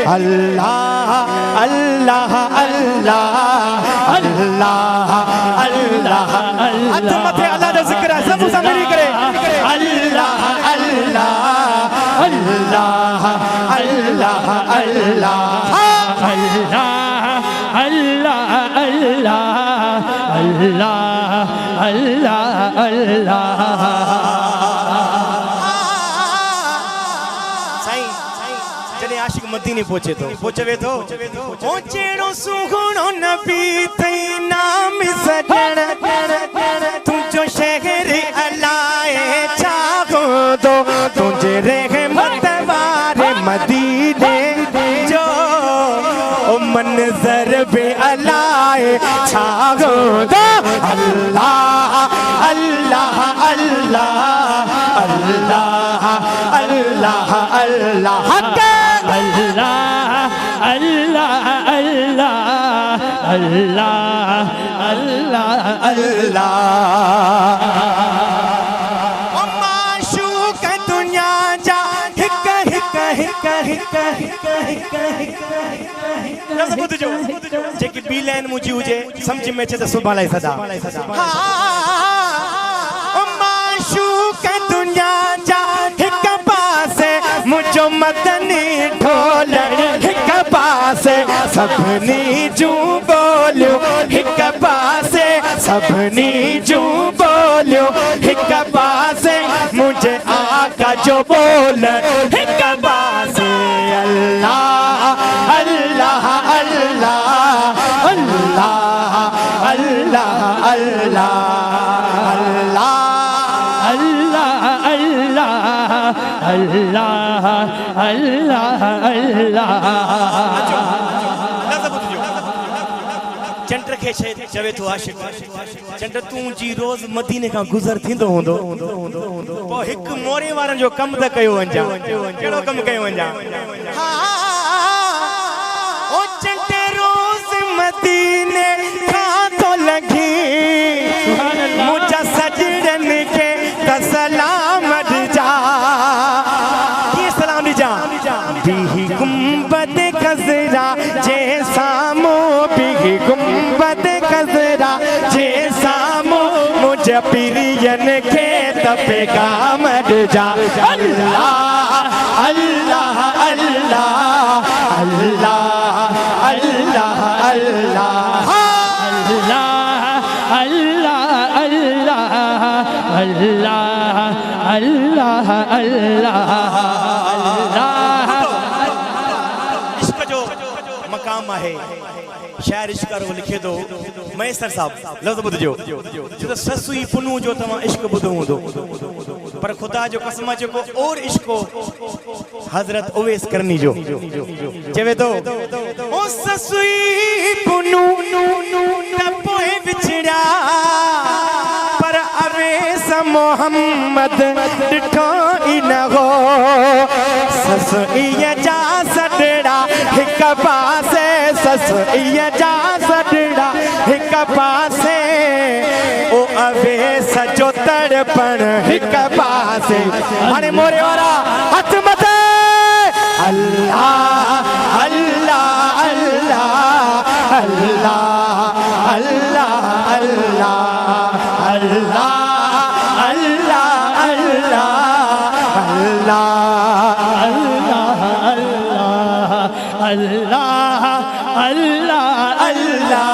اللہ اللہ اللہ اللہ اللہ اللہ اللہ دا ذکر ہے سب اسا میری کرے اللہ اللہ اللہ اللہ اللہ اللہ اللہ اللہ اللہ جنے عاشق مدینے پہنچے تو پہنچے تو پہنچےڑو سوہنو نبی تئی نام سجن تجھو شہر علائے چاہو دو تجھے رحمت وارے مدینے جو منظر بے علائے چاہو دو اللہ اللہ اللہ اللہ اللہ اللہ حق اللہ اللہ اللہ اللہ اللہ اللہ معشوق دنیا جا ہک ہک ہک ہک ہک ہک ہک لفظ بدھ جو جیکی بی لین مجھے ہوجے سمجھ میں چھے تو سبحان اللہ صدا معشوق دنیا جا ہک پاسے مجھو مدنی ڈھول ہک پاسے سبنی جو بولیو ہک پاسے سبنی جو بولیو ہک پاسے مجھے آقا جو بول ہک پاسے اللہ اللہ اللہ اللہ اللہ اللہ اللہ اللہ اللہ چنڈر کے چوے تو عاشق چنڈر توں جی روز مدینے کا گزر تھیندو ہوندو پو ہک مورے وارن جو کم دا کیو ونجا کیڑو کم کیو ونجا او چنڈر روز مدینے کا تو لگی مجھا سجدن کے سلام جا یہ سلام جا بھی گنبد خضرا جے سامو بھی گنبد خضرا جے سامو مجھے پیرین کے پیغام جا اللہ اللہ اللہ اللہ اللہ اللہ اللہ اللہ عشق جو مقام ہے شاعر عشق رو لکھے دو میسر صاحب لفظ بدھ جو جو سسوئی پنو جو تمام عشق بدھو ہوں پر خدا جو قسمہ جو کو اور عشق کو حضرت اویس کرنی جو چوے تو او سسوئی پنو تپوئے بچڑا پر اویس محمد ڈٹھو انہو سسوئی جا سڑڑا ہک پاسے سسوئی جا سڑڑا ہک پاسے او اویس جو تڑپن ہک پاسے ہانے مورے وارا ہاتھ متے اللہ اللہ اللہ اللہ اللہ اللہ اللہ اللہ اللہ اللہ